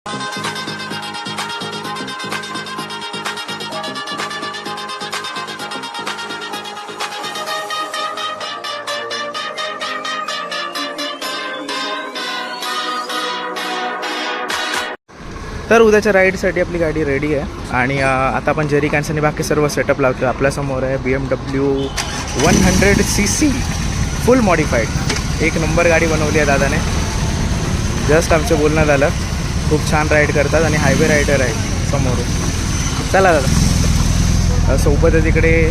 तर उद्याच्या राईडसाठी आपली गाडी रेडी आहे आणि आता आपण जेरी कॅन्स आणि बाकी सर्व सेटअप लावतो. आपल्यासमोर आहे BMW 100cc फुल मॉडिफाईड. एक नंबर गाडी बनवली आहे दादाने. जस्ट आमचं बोलणं झालं. खूप छान राईड करतात आणि हायवे रायडर आहे समोरून. चला दादा. सोबत आहे तिकडे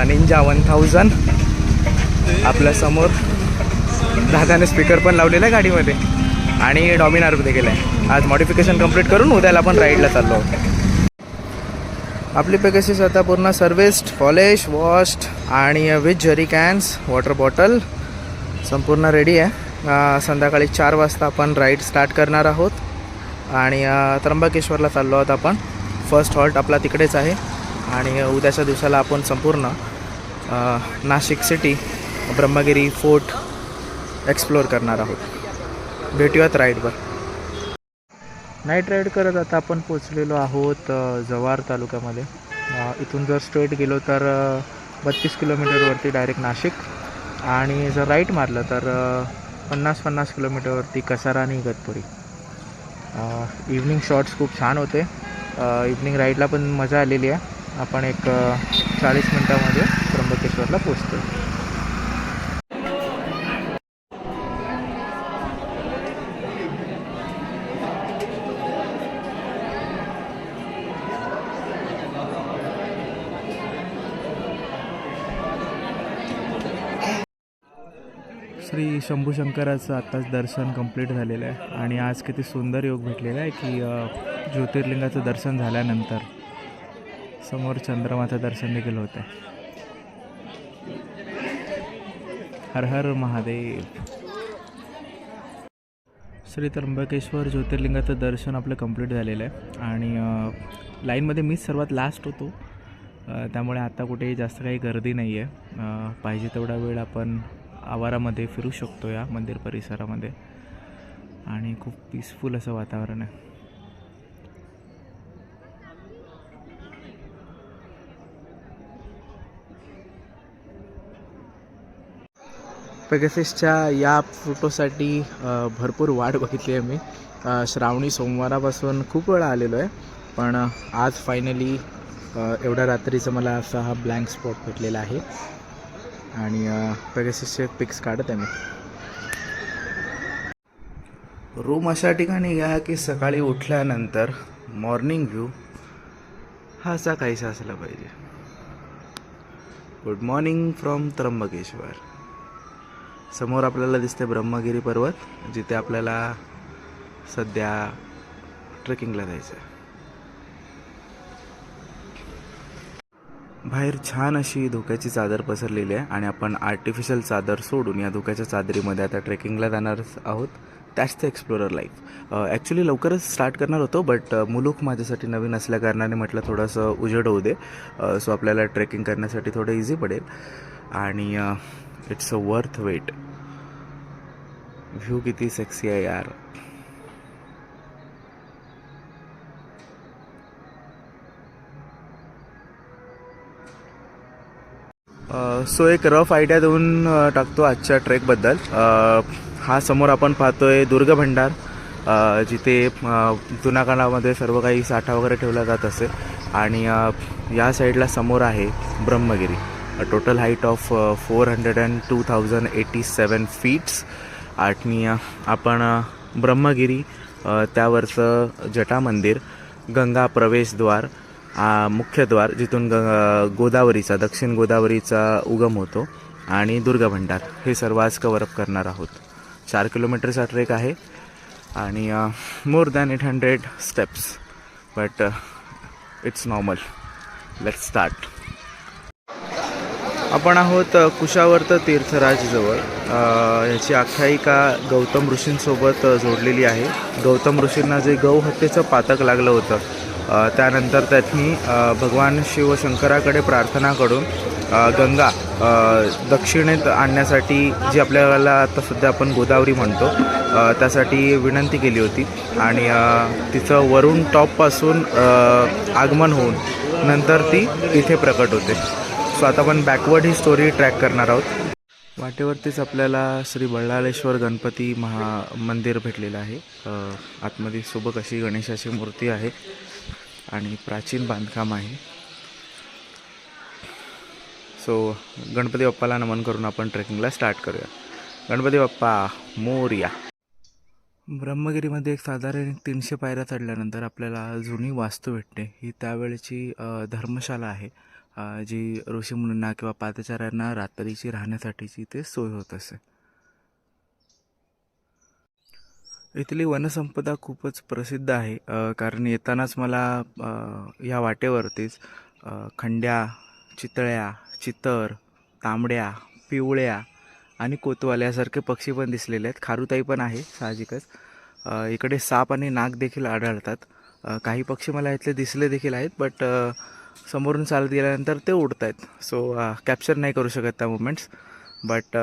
निंजा 1000 आपल्यासमोर. दादाने स्पीकर पण लावलेला आहे गाडीमध्ये आणि डॉमिनार देखील आहे. आज मॉडिफिकेशन कंप्लीट करून उद्याला आपण राईडला चाललो आहोत. आपली पेगासिस आता पूर्ण सर्विस्ड, पॉलिश, वॉश्ड आणि विथ जरी कॅन्स, वॉटर बॉटल संपूर्ण रेडी आहे. संध्याकाळी 4 वाजता आपण राईड स्टार्ट करणार आहोत आणि त्र्यंबकेश्वरला चाललो आहोत आपण. फर्स्ट हॉल्ट आपला तिकडेच आहे आणि उद्याच्या दिवसाला आपण संपूर्ण Nashik city, Brahmagiri fort explore करणार आहोत. भेटूयात राईडवर. नाईट राईड करत आता आपण पोचलेलो आहोत जव्हार तालुक्यामध्ये. इथून जर स्ट्रेट गेलो तर 32 किलोमीटरवरती डायरेक्ट नाशिक आणि जर राईट मारलं तर 50 किलोमीटरवरती कसारा आणि इगतपुरी. इव्हनिंग शॉट्स खूप छान होते. इव्हनिंग राईडला पण मजा आलेली आहे. आपण एक 40 मिनटामध्ये त्र्यंबकेश्वरला पोचतो. श्री शंभू शंकराचं आत्ताच दर्शन कंप्लीट झालेलं आहे आणि आज किती सुंदर योग भेटलेला आहे की ज्योतिर्लिंगाचं दर्शन झाल्यानंतर समोर चंद्रमाचं दर्शन देखील होतं आहे. हर हर महादेव. श्री त्र्यंबकेश्वर ज्योतिर्लिंगाचं दर्शन आपलं कंप्लीट झालेलं आहे आणि लाईनमध्ये मीच सर्वात लास्ट होतो. त्यामुळे आता कुठेही जास्त काही गर्दी नाही आहे. पाहिजे तेवढा वेळ आपण आवारामध्ये फिरू शकतो या मंदिर परिसरामध्ये आणि खूप पीसफुल असं वातावरण आहे. पेगासिसच्या या फोटोसाठी भरपूर वाट बघितली आहे मी. श्रावणी सोमवारापासून खूप वेळा आलेलो आहे पण आज फायनली एवढ्या रात्रीचं मला असा हा ब्लँक स्पॉट भेटलेला आहे आणि पेगासिसचे पिक्स काढत आहे मी. रूम अशा ठिकाणी घ्या की सकाळी उठल्यानंतर मॉर्निंग व्ह्यू हा असा काहीसा असला पाहिजे. Good morning from Trimbakeshwar. समोर आपल्याला दिसते ब्रह्मगिरी पर्वत, जिथे आपल्याला सध्या ट्रेकिंगला जायचं आहे. बाहेर छान अशी धुक्याची चादर पसरलेली आहे आणि आपण आर्टिफिशियल चादर सोडून या धुक्याच्या चादरीमध्ये आता ट्रेकिंगला जाणार आहोत. That's the explorer life. Actually लवकरच स्टार्ट करणार होतो बट मुलूक माझ्यासाठी नवीन असल्याकारणाने म्हटलं थोडंसं उजेड होऊ दे. सो आपल्याला ट्रेकिंग करण्यासाठी थोडं इझी पडेल आणि it's a worth wait. View किती सेक्सी आहे यार. सो एक रफ आयडिया देऊन टाकतो आजच्या ट्रेकबद्दल. हा समोर आपण पाहतोय दुर्ग भंडार, जिथे जुन्या काळामध्ये सर्व काही साठा वगैरे ठेवला जात असे आणि या साईडला समोर आहे Brahmagiri. Total height of 402,087 feets आणि आपण ब्रह्मगिरी, त्यावरचं जटा मंदिर, गंगा प्रवेशद्वार, मुख्यद्वार जिथून गोदावरीचा, दक्षिण गोदावरीचा उगम होतो आणि दुर्गा भंडार, हे सर्व आज कव्हरअप करणार आहोत. 4 किलोमीटरचा ट्रेक आहे आणि more than 800 steps but it's normal. Let's start. आपण आहोत कुशावर्त तीर्थराजजवळ. याची आख्यायिका गौतम ऋषींसोबत जोडलेली आहे. गौतम ऋषींना जे गौ हत्येचं पातक लागलं होतं त्यानंतर त्यांनी भगवान शिवशंकराकडे प्रार्थना करून गंगा दक्षिणेत आणण्यासाठी, जी आपल्याला आता सध्या आपण गोदावरी म्हणतो, त्यासाठी विनंती केली होती. आणि तिचं वरून टॉपपासून आगमन होऊन नंतर ती इथे प्रकट होते. सो आता आपण बॅकवर्ड ही स्टोरी ट्रॅक करणार आहोत. वाटेवरतीच आपल्याला श्री बल्लाळेश्वर गणपती मंदिर भेटलेलं आहे. आतमध्ये सुबक अशी गणेशाची मूर्ती आहे आणि प्राचीन बांधकाम आहे. सो गणपती बाप्पाला नमन करून आपण ट्रेकिंगला स्टार्ट करूया. गणपती बाप्पा मोरया. ब्रह्मगिरीमध्ये एक साधारण 300 पायऱ्या चढल्यानंतर आपल्याला जुनी वास्तू भेटते. ही त्यावेळची धर्मशाला आहे, जी ऋषीमुनींना किंवा पादचाऱ्यांना रात्रीची राहण्यासाठीची ते सोय होत असे. इथली वनसंपदा खूपच प्रसिद्ध आहे, कारण येतानाच मला या वाटेवरतीच खंड्या, चितळ्या, चितर, तांबड्या, पिवळ्या आणि कोतवाल यासारखे पक्षी पण दिसलेले आहेत. खारुताई पण आहे साहजिकच. इकडे साप आणि नाग देखील आढळतात. काही पक्षी मला इथले दिसले देखील आहेत, बट समोरून चालत गेल्यानंतर ते उडत आहेत. सो कॅप्चर नाही करू शकत त्या मुमेंट्स, बट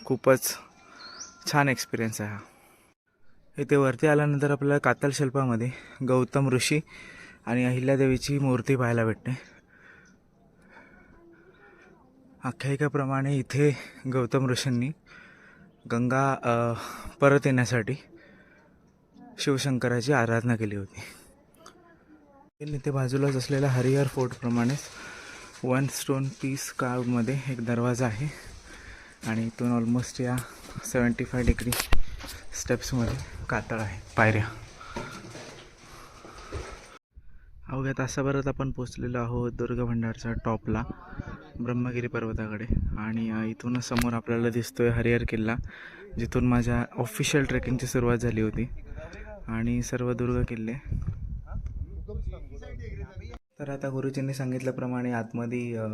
खूपच छान एक्सपिरियन्स आहे हा. इथे वरती आल्यानंतर आपल्याला कातल शिल्पामध्ये गौतम ऋषी आणि अहिल्यादेवीची मूर्ती पाहायला भेटते. आख्यायिकाप्रमाणे इथे गौतम ऋषींनी गंगा परत येण्यासाठी शिवशंकराची आराधना केली होती. इथे बाजूलाच असलेल्या हरिहर फोर्टप्रमाणेच 1 स्टोन पीस कार्वमध्ये एक दरवाजा आहे आणि इथून ऑलमोस्ट या 75 डिग्री स्टेप्समध्ये कातळ आहे, पायऱ्या. अवघ्या तासाभरात आपण पोचलेलो आहोत दुर्गभंडारच्या टॉपला, ब्रह्मगिरी पर्वताकडे. आणि इथूनच समोर आपल्याला दिसतोय हरिहर किल्ला, जिथून माझ्या ऑफिशियल ट्रेकिंगची सुरुवात झाली होती. आणि सर्व दुर्ग किल्ले. तर आता गुरुजींनी सांगितल्याप्रमाणे आतमध्ये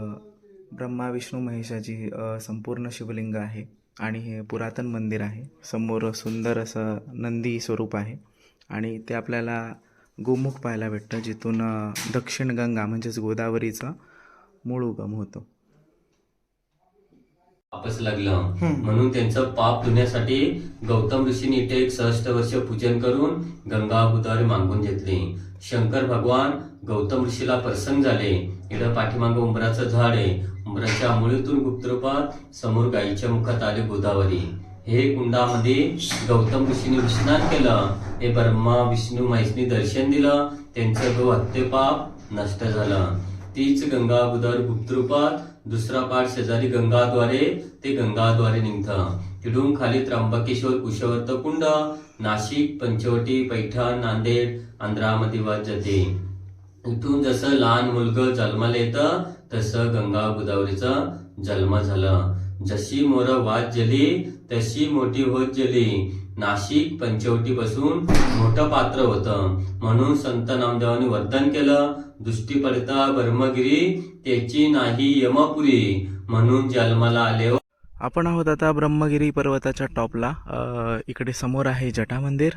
ब्रह्मा विष्णू महेशाची संपूर्ण शिवलिंग आहे आणि हे पुरातन मंदिर आहे. समोर सुंदर असं नंदी स्वरूप आहे आणि ते आपल्याला गोमुख पाहायला भेटतं, जिथून दक्षिण गंगा म्हणजेच गोदावरीचा मूळ उगम होतो. वापस लागलं म्हणून त्यांचं पाप धुण्यासाठी गौतम ऋषींनी इथे एक 66 वर्ष पूजन करून गंगा गोदावरी मागून घेतली. शंकर भगवान गौतम ऋषीला प्रसन्न झाले. इकडं पाठीमागं उंबराचं झाड आहे. उंबराच्या मुळीतून गुप्तरूपात समोर गायीच्या मुखात आले गोदावरी. हे कुंडामध्ये गौतम ऋषींनी स्नान केलं. हे ब्रह्मा विष्णू महेशनी दर्शन दिलं. त्यांचं गो हत्ते पाप नष्ट झालं. तीच गंगा गोदावरी गुप्तरूपात दुसरा पाठ शेजारी गंगाद्वारे ते गंगाद्वारे निघतं. तिडून खाली त्र्यंबकेश्वर कुशवर्त कुंड, नाशिक, पंचवटी, पैठण, नांदेड, आंध्रामध्ये वाज जाते. इथून जसं लहान मुलगं जन्माला येतं तसं गंगा गोदावरीचं जन्म झालं. जशी मोर वाज जली तशी मोठी होत गेली. नाशिक पंचवटी पासून मोठं पात्र होतं म्हणून संत नामदेवांनी वर्धन केलं. दृष्टी पडता ब्रह्मगिरी त्याची नाही यमपुरी म्हणून जन्माला आले. आपण आहोत आता ब्रह्मगिरी पर्वताच्या टॉपला. इकडे समोर आहे जटा मंदिर.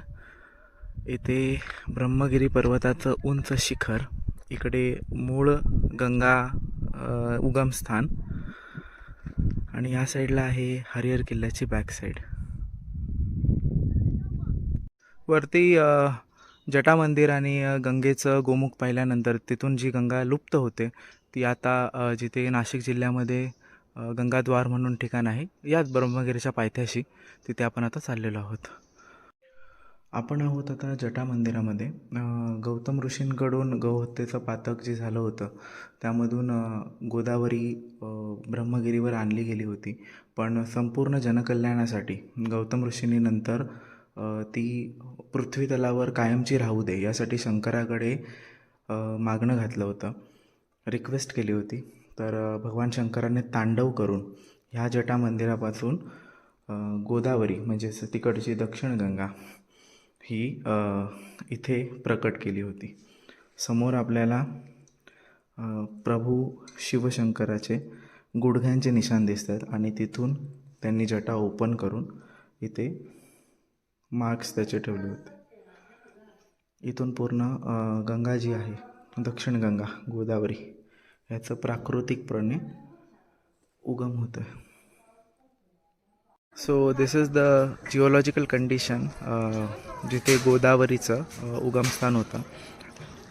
इथे ब्रह्मगिरी पर्वताचं उंच शिखर, इकडे मूळ गंगा उगमस्थान आणि या साईडला आहे हरिहर किल्ल्याची बॅक साईड. वरती जटा मंदिर आणि गंगेचं गोमुख पाहिल्यानंतर तिथून जी गंगा लुप्त होते ती आता जिथे नाशिक जिल्ह्यामध्ये गंगाद्वार म्हणून ठिकाण आहे, याच ब्रह्मगिरीच्या पायथ्याशी, तिथे आपण आता चाललेलो आहोत. आपण आहोत आता जटा मंदिरामध्ये. गौतम ऋषींकडून गौहत्येचं पातक जे झालं होतं त्यामधून गोदावरी ब्रह्मगिरीवर आणली गेली होती. पण संपूर्ण जनकल्याणासाठी गौतम ऋषींनी नंतर ती पृथ्वी तलावर कायमची राहू दे यासाठी शंकराकडे मागणं घातलं होतं, रिक्वेस्ट केली होती. तर भगवान शंकराने तांडव करून ह्या जटा मंदिरापासून गोदावरी म्हणजेच तिकडची दक्षिण गंगा ही इथे प्रकट केली होती. समोर आपल्याला प्रभू शिवशंकराचे गुडघ्यांचे निशाण दिसतात आणि तिथून त्यांनी जटा ओपन करून इथे मार्क्स त्याचे ठेवले होते. इथून पूर्ण गंगा जी आहे दक्षिण गंगा गोदावरी याचं प्राकृतिकपणे उगम होतं आहे. So this is the geological condition जिथे गोदावरीचं उगमस्थान होतं.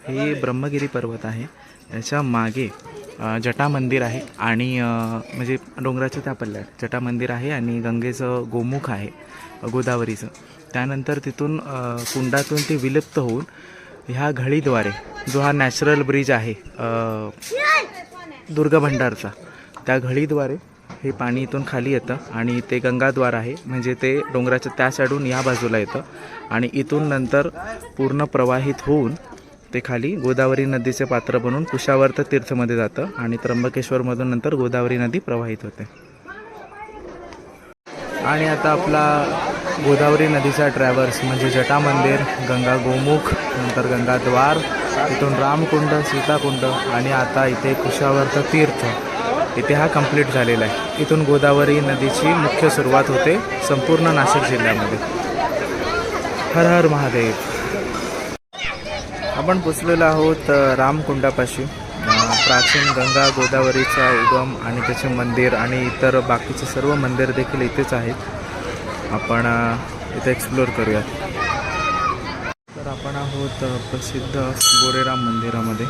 हे ब्रह्मगिरी पर्वत आहे. याच्या मागे जटा मंदिर आहे आणि म्हणजे डोंगराच्या त्या पल्ल्यात जटा मंदिर आहे आणि गंगेचं गोमुख आहे गोदावरीचं. त्यानंतर तिथून कुंडातून ते विलुप्त होऊन ह्या घळीद्वारे जो हा नॅचरल ब्रिज आहे दुर्गभंडारचा, त्या घळीद्वारे हे पाणी इथून खाली येतं आणि ते गंगाद्वार आहे, म्हणजे ते डोंगराच्या त्या साईडून या बाजूला येतं आणि इथून नंतर पूर्ण प्रवाहित होऊन ते खाली गोदावरी नदीचे पात्र बनून कुशावर्त तीर्थमध्ये जातं आणि त्र्यंबकेश्वरमधून नंतर गोदावरी नदी प्रवाहित होते. आणि आता आपला गोदावरी नदीचा ट्रॅव्हर्स म्हणजे जटा मंदिर, गंगा गोमुख, नंतर गंगाद्वार, इथून रामकुंड, सीताकुंड आणि आता इथे कुशावर्त तीर्थ, इथे हा कंप्लीट झालेला आहे. इथून गोदावरी नदीची मुख्य सुरुवात होते संपूर्ण नाशिक जिल्ह्यामध्ये. हर हर महादेव. आपण पोचलेलो आहोत रामकुंडापाशी. प्राचीन गंगा गोदावरीचा उगम आणि त्याचे मंदिर आणि इतर बाकीचे सर्व मंदिर देखील इथेच आहेत. आपण इथे एक्सप्लोअर करूया. तर आपण आहोत प्रसिद्ध गोरेराम मंदिरामध्ये.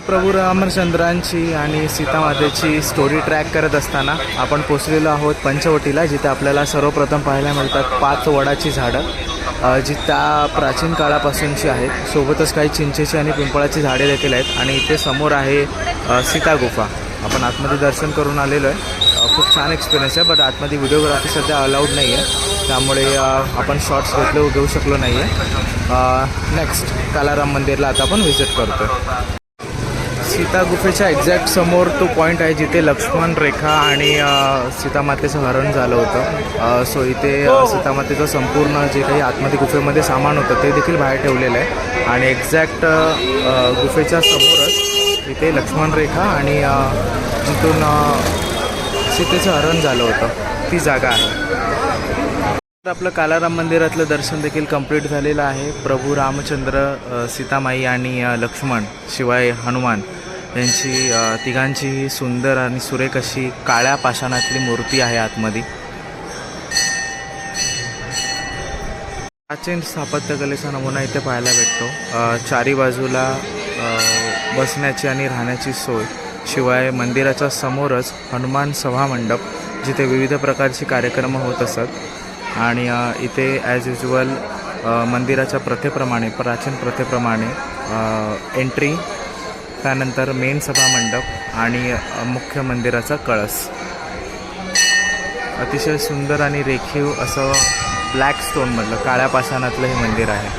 प्रभू रामचंद्रांची आणि सीतामातेची स्टोरी ट्रॅक करत असताना आपण पोचलेलो आहोत पंचवटीला, जिथे आपल्याला सर्वप्रथम पाहायला मिळतात 5 वडाची झाडं जी त्या प्राचीन काळापासूनची आहेत. सोबतच काही चिंचेची आणि पिंपळाची झाडे देखील आहेत आणि इथे समोर आहे सीता गुफा. आपण आतमध्ये दर्शन करून आलेलो आहे. खूप छान एक्सपिरियन्स आहे, बट आतमध्ये व्हिडिओग्राफी सध्या अलाउड नाही आहे, त्यामुळे आपण शॉर्ट्स घेऊ शकलो नाही आहे. नेक्स्ट कालाराम मंदिरला आता आपण व्हिजिट करतो. सीता गुफेच्या एक्झॅक्ट समोर तो पॉईंट आहे जिथे लक्ष्मण रेखा आणि सीतामातेचं हरण झालं होतं. सो इथे सीतामातेचं संपूर्ण जे काही आतमध्ये गुफेमध्ये सामान होतं ते देखील बाहेर ठेवलेलं आहे आणि एक्झॅक्ट गुफेच्या समोरच इथे लक्ष्मण रेखा आणि जिथून सीतेचं हरण झालं होतं ती जागा आहे. तर आपलं कालाराम मंदिरातलं दर्शन देखील कंप्लीट झालेलं आहे. प्रभू रामचंद्र, सीतामाई आणि लक्ष्मण शिवाय हनुमान यांची तिघांची सुंदर आणि सुरेख अशी काळ्या पाषाणातली मूर्ती आहे आतमध्ये. प्राचीन स्थापत्यकलेचा नमुना इथे पाहायला भेटतो. चारी बाजूला बसण्याची आणि राहण्याची सोय, शिवाय मंदिराच्या समोरच हनुमान सभामंडप जिथे विविध प्रकारचे कार्यक्रम होत असतात आणि इथे ॲज युज्युअल मंदिराच्या प्रथेप्रमाणे, प्राचीन प्रथेप्रमाणे एंट्री, त्यानंतर मेन सभामंडप आणि मुख्य मंदिराचा कळस. अतिशय सुंदर आणि रेखीव असं ब्लॅक स्टोनमधलं काळ्या पाषाणातलं हे मंदिर आहे.